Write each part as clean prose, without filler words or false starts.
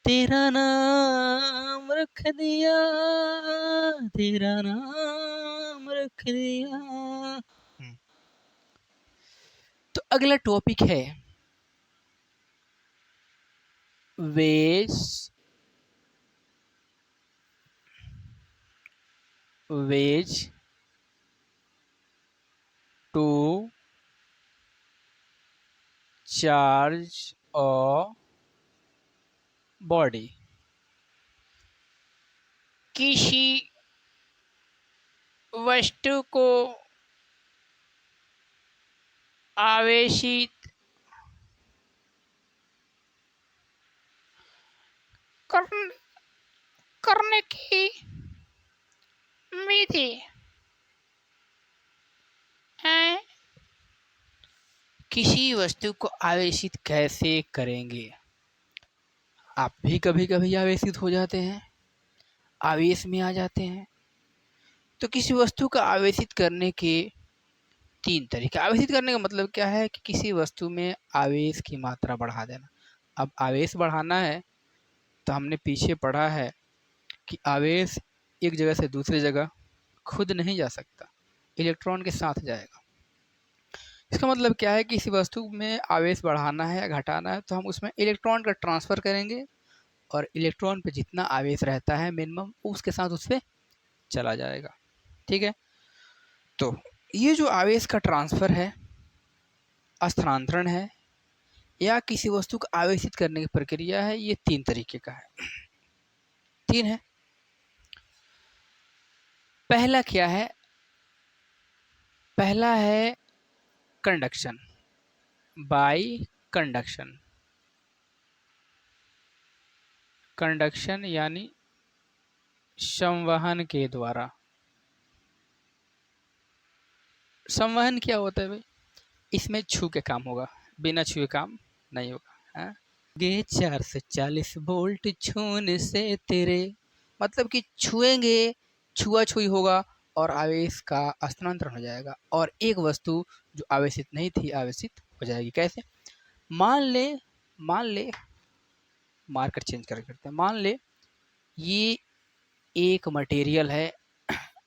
तेरा नाम रख दिया, तेरा नाम रख दिया। तो अगला टॉपिक है ways ways to charge a body. किसी वस्तु को आवेशित करने की विधि है। किसी वस्तु को आवेशित कैसे करेंगे? आप भी कभी कभी आवेशित हो जाते हैं, आवेश में आ जाते हैं। तो किसी वस्तु का आवेशित करने के 3 तरीके। आवेशित करने का मतलब क्या है कि किसी वस्तु में आवेश की मात्रा बढ़ा देना। अब आवेश बढ़ाना है तो हमने पीछे पढ़ा है कि आवेश एक जगह से दूसरी जगह खुद नहीं जा सकता, इलेक्ट्रॉन के साथ जाएगा। इसका मतलब क्या है कि किसी वस्तु में आवेश बढ़ाना है या घटाना है तो हम उसमें इलेक्ट्रॉन का ट्रांसफ़र करेंगे और इलेक्ट्रॉन पे जितना आवेश रहता है मिनिमम उसके साथ उस पर चला जाएगा। ठीक है, तो ये जो आवेश का ट्रांसफ़र है, स्थानांतरण है या किसी वस्तु को आवेशित करने की प्रक्रिया है, ये 3 तरीके का है। 3 है। पहला क्या है? पहला है कंडक्शन, बाय कंडक्शन। कंडक्शन यानी संवहन के द्वारा। संवहन क्या होता है भाई? इसमें छू के काम होगा, बिना छुए काम नहीं होगा। हाँ, गे 440 वोल्ट छूने से तेरे, मतलब कि छुएंगे, छुआ छुई होगा और आवेश का स्थानांतरण हो जाएगा और एक वस्तु जो आवेशित नहीं थी आवेशित हो जाएगी। कैसे? मान ले मार्कर चेंज करते हैं। मान ले ये एक मटेरियल है,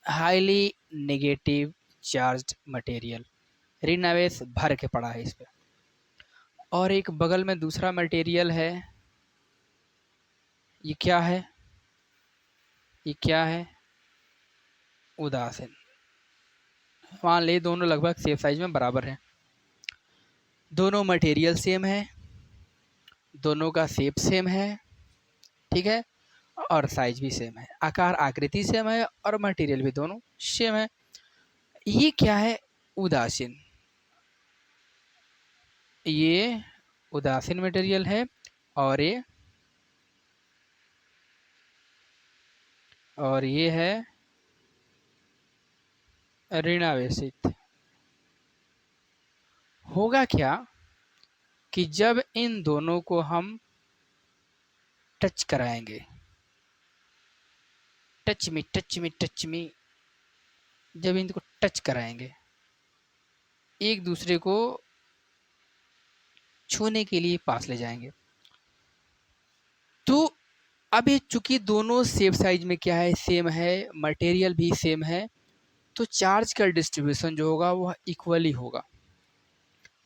हाईली नेगेटिव चार्ज्ड मटेरियल, ऋण आवेश भर के पड़ा है इस पे, और एक बगल में दूसरा मटेरियल है। ये क्या है? ये क्या है? उदासीन। मान ले दोनों लगभग सेम साइज में बराबर हैं, दोनों मटेरियल सेम है, दोनों का शेप सेम है, ठीक है, और साइज भी सेम है, आकार आकृति सेम है और मटेरियल भी दोनों सेम है। ये क्या है? उदासीन। ये उदासीन मटेरियल है और ये है ऋणावेशित। होगा क्या कि जब इन दोनों को हम टच कराएंगे, टच मी, जब इनको टच कराएंगे, एक दूसरे को छूने के लिए पास ले जाएंगे, तो अब ये चूंकि दोनों सेम साइज में क्या है, सेम है, मटेरियल भी सेम है, तो चार्ज का डिस्ट्रीब्यूशन जो होगा वह इक्वली होगा।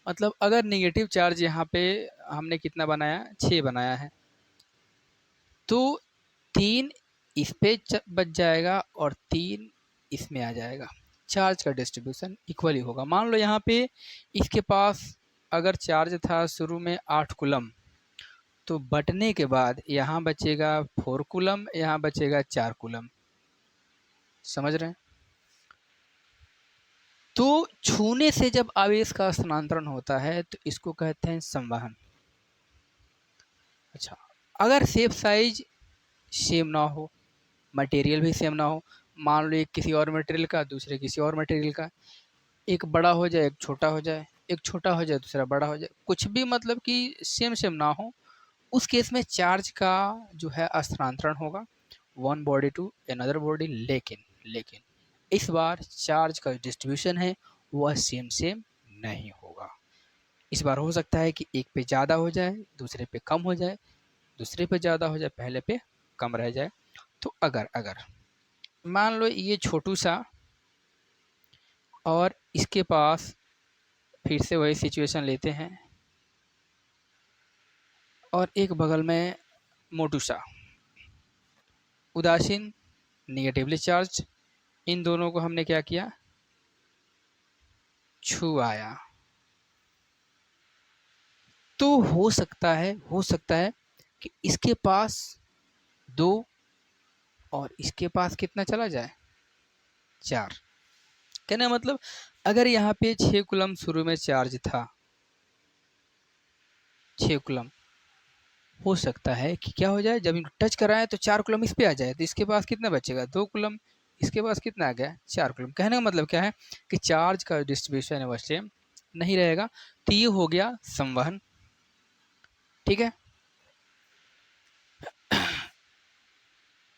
मतलब अगर नेगेटिव चार्ज यहाँ पे हमने कितना बनाया, 6 बनाया है, तो 3 इस पे बच जाएगा और 3 इसमें आ जाएगा। चार्ज का डिस्ट्रीब्यूशन इक्वली होगा। मान लो यहाँ पे इसके पास अगर चार्ज था शुरू में 8 कूलम, तो बटने के बाद यहाँ बचेगा 4 कूलम, यहाँ बचेगा 4 कूलम। समझ रहे हैं? तो छूने से जब आवेश का स्थानांतरण होता है तो इसको कहते हैं संवहन। अच्छा, अगर शेप साइज सेम ना हो, मटेरियल भी सेम ना हो, मान लो एक किसी और मटेरियल का, दूसरे किसी और मटेरियल का, एक बड़ा हो जाए एक छोटा हो जाए, एक छोटा हो जाए दूसरा बड़ा हो जाए, कुछ भी मतलब कि सेम सेम ना हो, उस केस में चार्ज का जो है स्थानांतरण होगा one body to another body. लेकिन इस बार चार्ज का डिस्ट्रीब्यूशन है वह सेम सेम नहीं होगा। इस बार हो सकता है कि एक पे ज़्यादा हो जाए, दूसरे पे कम हो जाए, दूसरे पे ज़्यादा हो जाए, पहले पे कम रह जाए। तो अगर अगर मान लो ये छोटू सा और इसके पास, फिर से वही सिचुएशन लेते हैं, और एक बगल में मोटू सा, उदासीन, निगेटिवली चार्ज, इन दोनों को हमने क्या किया, छुआया। तो हो सकता है कि इसके पास 2 और इसके पास कितना चला जाए, 4। कहने का मतलब अगर यहाँ पे 6 कूलम शुरू में चार्ज था, 6 कूलम, हो सकता है कि क्या हो जाए, जब इनको टच कराएं तो 4 कूलम इस पे आ जाए, तो इसके पास कितना बचेगा, 2 कूलम। इसके पास कितना आ गया, 4 कूलम। कहने का मतलब क्या है कि चार्ज का डिस्ट्रीब्यूशन है वो सेम नहीं रहेगा। तो ये हो गया संवहन। ठीक है।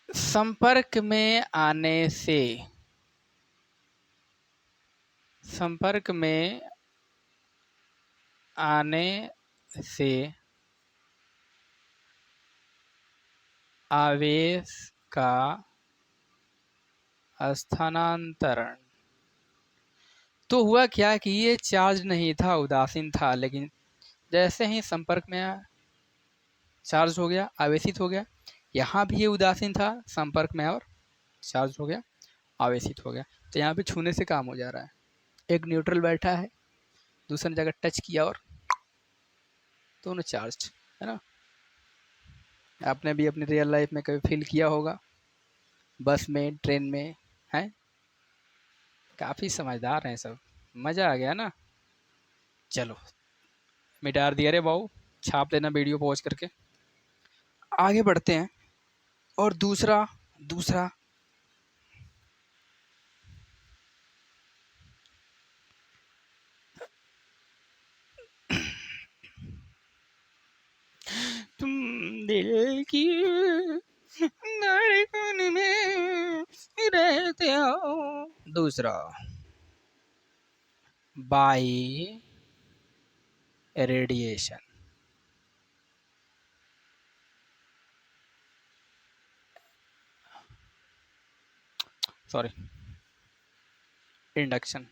संपर्क में आने से, संपर्क में आने से आवेश का स्थानांतरण। तो हुआ क्या कि ये चार्ज नहीं था, उदासीन था, लेकिन जैसे ही संपर्क में आया, चार्ज हो गया, आवेशित हो गया। यहाँ भी ये उदासीन था, संपर्क में और चार्ज हो गया, आवेशित हो गया। तो यहाँ पे छूने से काम हो जा रहा है। एक न्यूट्रल बैठा है, दूसरे ने जगह टच किया और दोनों चार्ज, है ना। आपने भी अपनी रियल लाइफ में कभी फील किया होगा, बस में, ट्रेन में, है। काफ़ी समझदार हैं सब, मज़ा आ गया ना। चलो मिटार दिया रे बाबू, छाप लेना वीडियो पॉज करके। आगे बढ़ते हैं। और दूसरा दूसरा तुम दिल की धड़कन में रहते हो। दूसरा, by radiation. Sorry, induction.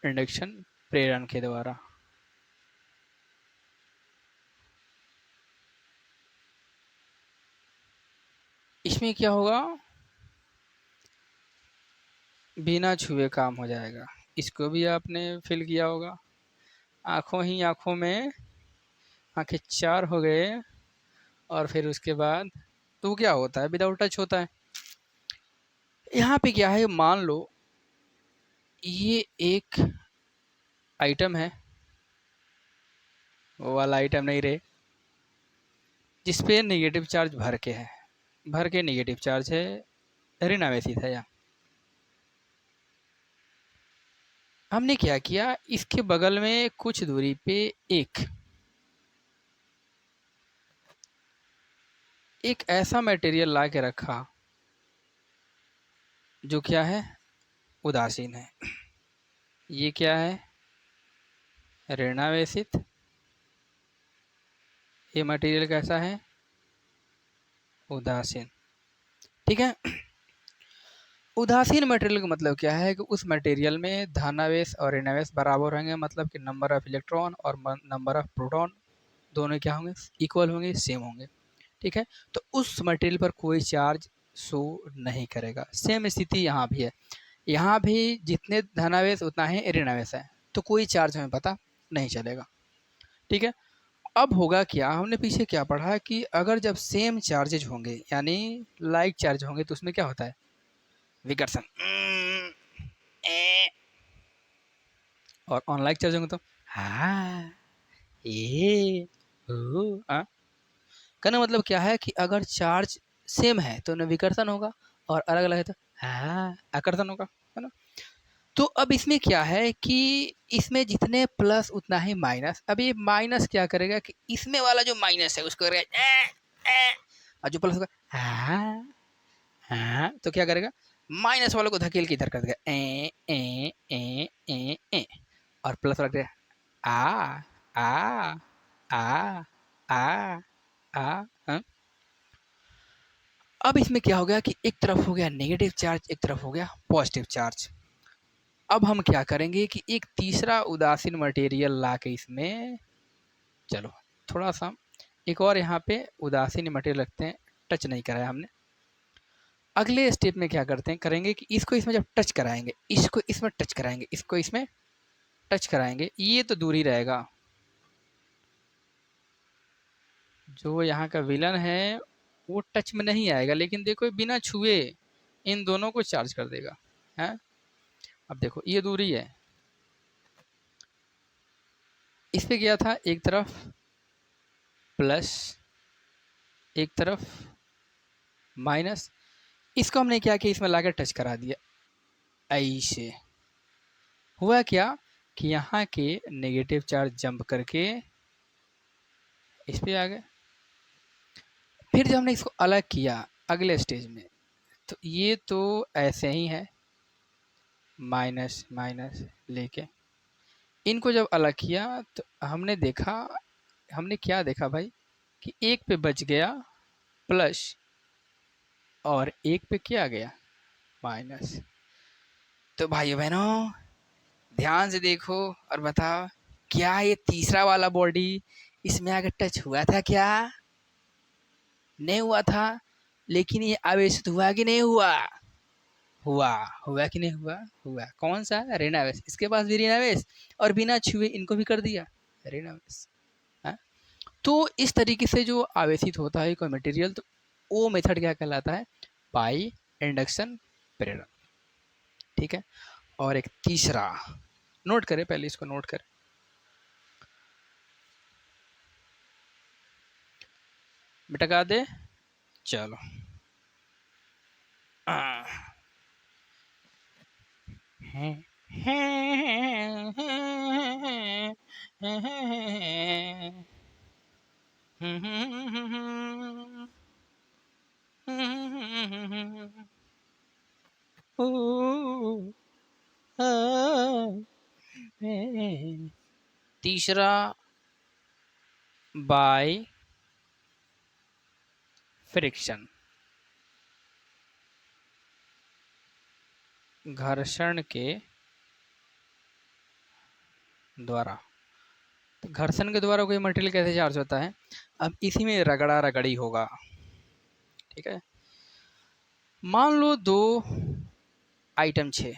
Induction प्रेरण के द्वारा। इसमें क्या होगा, बिना छुए काम हो जाएगा। इसको भी आपने फील किया होगा, आंखों ही आंखों में आंखें चार हो गए, और फिर उसके बाद तो क्या होता है, विदाउट टच होता है। यहाँ पे क्या है, मान लो ये एक आइटम है, वो वाला आइटम नहीं रहे, जिसपे नेगेटिव चार्ज भर के है, भर के नेगेटिव चार्ज है, ऋण आवेशित है। यहाँ हमने क्या किया, इसके बगल में कुछ दूरी पे एक ऐसा मटेरियल ला के रखा जो क्या है, उदासीन है। ये क्या है, ऋणावेशित। ये मटेरियल कैसा है, उदासीन। ठीक है। उदासीन मटेरियल का मतलब क्या है कि उस मटेरियल में धनावेश और ऋणावेश बराबर होंगे, मतलब कि नंबर ऑफ इलेक्ट्रॉन और नंबर ऑफ प्रोटॉन दोनों क्या होंगे, इक्वल होंगे, सेम होंगे। ठीक है। तो उस मटेरियल पर कोई चार्ज शो नहीं करेगा। सेम स्थिति यहाँ भी है, यहाँ भी जितने धनावेश उतना ही ऋणावेश है, तो कोई चार्ज हमें पता नहीं चलेगा। ठीक है। अब होगा क्या, हमने पीछे क्या पढ़ा कि अगर जब सेम चार्जेज होंगे, यानी लाइक चार्ज होंगे, तो उसमें क्या होता है, विकर्षण। और अनलाइक चार्ज होंगे तो हाँ ये कहना मतलब क्या है कि अगर चार्ज सेम है तो न विकर्षण होगा, और अलग अलग है तो हाँ आकर्षण होगा, है ना। तो अब इसमें क्या है कि इसमें जितने प्लस उतना ही माइनस। अब ये माइनस क्या करेगा कि इसमें वाला जो माइनस है उसको करेगा और जो प्लस होगा हाँ हाँ, तो क्या करेगा, माइनस वाले को धकेल के इधर कर देगा ए ए ए ए ए, और प्लस वाला आ आ आ आ आ हाँ? अब इसमें क्या हो गया कि एक तरफ हो गया नेगेटिव चार्ज, एक तरफ हो गया पॉजिटिव चार्ज। अब हम क्या करेंगे कि एक तीसरा उदासीन मटेरियल ला के इसमें, चलो थोड़ा सा एक और यहाँ पे उदासीन मटेरियल रखते हैं, टच नहीं कराया हमने। अगले स्टेप में क्या करते हैं, करेंगे कि इसको इसमें जब टच कराएंगे, इसको इसमें टच कराएंगे, इसको इसमें टच कराएंगे, ये तो दूर ही रहेगा, जो यहाँ का विलन है वो टच में नहीं आएगा, लेकिन देखो बिना छुए इन दोनों को चार्ज कर देगा है। अब देखो ये दूरी है, इस पे गया था एक तरफ प्लस एक तरफ माइनस, इसको हमने क्या किया इसमें लाकर टच करा दिया, ऐसे हुआ क्या कि यहाँ के नेगेटिव चार्ज जंप करके इस पे आ गए। फिर जब हमने इसको अलग किया अगले स्टेज में, तो ये तो ऐसे ही है, माइनस माइनस लेके इनको जब अलग किया तो हमने देखा, हमने क्या देखा भाई कि एक पे बच गया प्लस और एक पे क्या गया माइनस। तो भाइयों बहनों ध्यान से देखो और बताओ, क्या ये तीसरा वाला बॉडी इसमें आगे टच हुआ था क्या? नहीं हुआ था, लेकिन ये आवेशित हुआ कि नहीं हुआ? हुआ। हुआ कि नहीं हुआ? हुआ। कौन सा? ऋणावेश। इसके पास भी ऋणावेश और बिना छुए इनको भी कर दिया ऋणावेश। तो इस तरीके से जो आवेशित होता है कोई मटेरियल, तो वो मेथड क्या कहलाता है? बाई इंडक्शन प्रेरण। ठीक है। और एक तीसरा नोट करें, पहले इसको नोट करें, मिटा दे, चलो तीसरा बाय फ्रिक्शन, घर्षण के द्वारा। घर्षण के द्वारा कोई मटेरियल कैसे चार्ज होता है? अब इसी में रगड़ा रगड़ी होगा। ठीक है, मान लो दो आइटम छे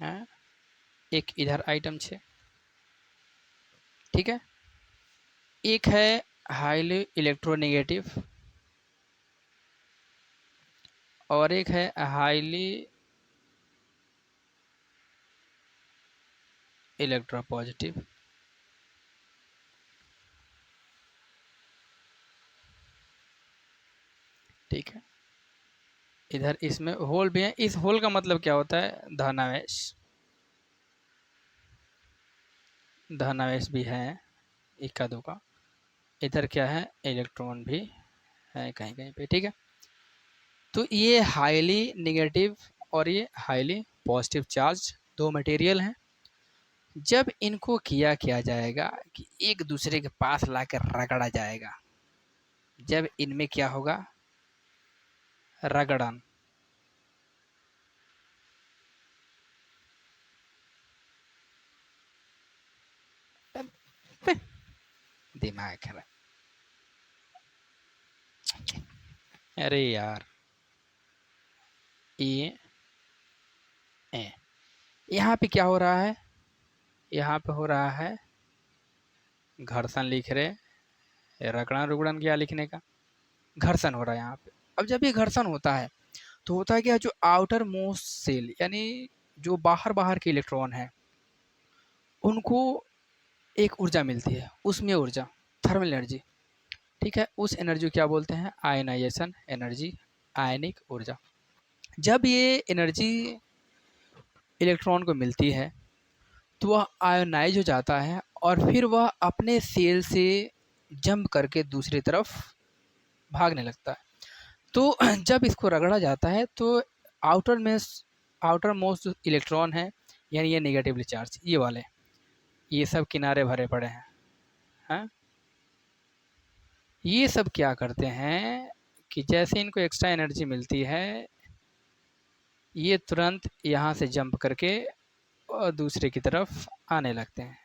हैं, एक इधर आइटम छे, ठीक है, एक है हाईली इलेक्ट्रोनेगेटिव और एक है हाईली इलेक्ट्रोपॉजिटिव। ठीक है, इधर इसमें होल भी है, इस होल का मतलब क्या होता है? धनावेश, धनावेश भी है इक्का दुक्का, इधर क्या है? इलेक्ट्रॉन भी है कहीं कहीं पे। ठीक है, तो ये हाईली नेगेटिव और ये हाईली पॉजिटिव चार्ज दो मटेरियल हैं। जब इनको किया जाएगा कि एक दूसरे के पास लाकर रगड़ा जाएगा, जब इनमें क्या होगा? रगड़न। दिमाग खराब, अरे यार ये यहाँ पे क्या हो रहा है? यहाँ पे हो रहा है घर्षण, लिख रहे, रगड़न रुगड़न क्या लिखने का? घर्षण हो रहा है यहाँ पे। अब जब ये घर्षण होता है तो होता है क्या, जो आउटर मोस्ट सेल यानी जो बाहर बाहर के इलेक्ट्रॉन है उनको एक ऊर्जा मिलती है, उसमें ऊर्जा थर्मल एनर्जी। ठीक है, उस एनर्जी को क्या बोलते हैं? आयनाइजेशन एनर्जी, आयनिक ऊर्जा। जब ये एनर्जी इलेक्ट्रॉन को मिलती है तो वह आयोनाइज हो जाता है और फिर वह अपने सेल से जंप करके दूसरी तरफ भागने लगता है। तो जब इसको रगड़ा जाता है तो आउटर में आउटर मोस्ट इलेक्ट्रॉन है यानी ये नेगेटिवली चार्ज, ये वाले, ये सब किनारे भरे पड़े हैं, हाँ। ये सब क्या करते हैं कि जैसे इनको एक्स्ट्रा एनर्जी मिलती है, ये तुरंत यहाँ से जंप करके और दूसरे की तरफ आने लगते हैं,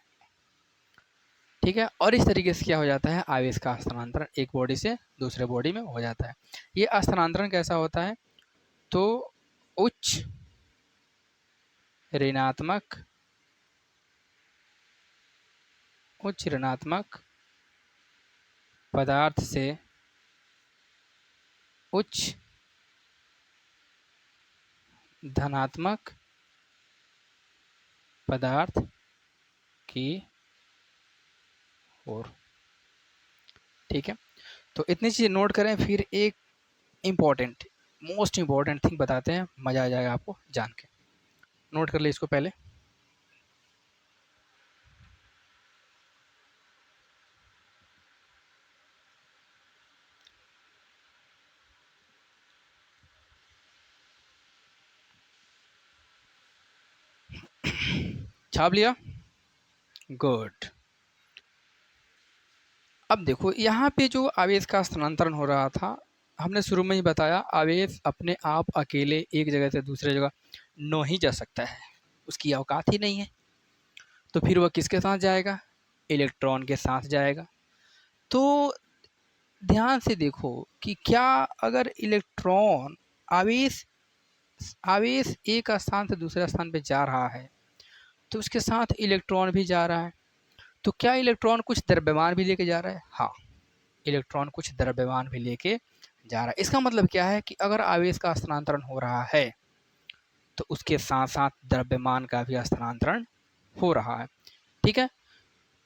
ठीक है। और इस तरीके से क्या हो जाता है, आवेश का स्थानांतरण एक बॉडी से दूसरे बॉडी में हो जाता है। ये स्थानांतरण कैसा होता है, तो उच्च ऋणात्मक पदार्थ से उच्च धनात्मक पदार्थ की ओर, ठीक है। तो इतनी चीज़ नोट करें। फिर एक इम्पॉर्टेंट, मोस्ट इम्पॉर्टेंट थिंग बताते हैं, मज़ा आ जाएगा आपको जान के। नोट कर ले इसको पहले। छाप लिया, गुड। अब देखो यहाँ पे जो आवेश का स्थानांतरण हो रहा था, हमने शुरू में ही बताया, आवेश अपने आप अकेले एक जगह से दूसरे जगह नहीं जा सकता है, उसकी औकात ही नहीं है। तो फिर वह किसके साथ जाएगा, इलेक्ट्रॉन के साथ जाएगा। तो ध्यान से देखो कि क्या अगर इलेक्ट्रॉन आवेश आवेश एक स्थान से दूसरे स्थान पे जा रहा है, तो उसके साथ इलेक्ट्रॉन भी जा रहा है। तो क्या इलेक्ट्रॉन कुछ द्रव्यमान भी लेके जा रहा है, हाँ, इलेक्ट्रॉन कुछ द्रव्यमान भी लेके जा रहा है। इसका मतलब क्या है कि अगर आवेश का स्थानांतरण हो रहा है, तो उसके साथ साथ द्रव्यमान का भी स्थानांतरण हो रहा है, ठीक है।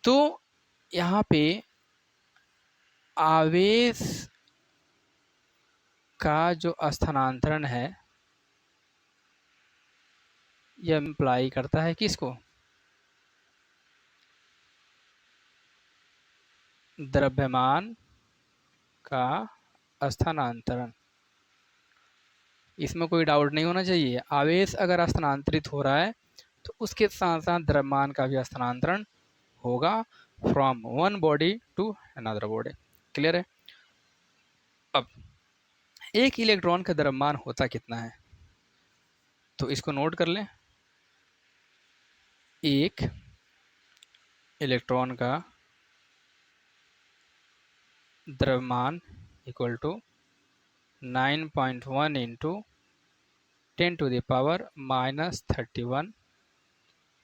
तो यहाँ पे आवेश का जो स्थानांतरण है, यह इम्प्लाई करता है किसको, द्रव्यमान का स्थानांतरण। इसमें कोई डाउट नहीं होना चाहिए। आवेश अगर स्थानांतरित हो रहा है, तो उसके साथ साथ द्रव्यमान का भी स्थानांतरण होगा, from one body to another body. Clear है। अब एक इलेक्ट्रॉन का द्रव्यमान होता कितना है, तो इसको नोट कर लें। एक इलेक्ट्रॉन का द्रव्यमान equal to 9.1 into 10⁻³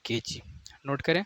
kg। Note करें।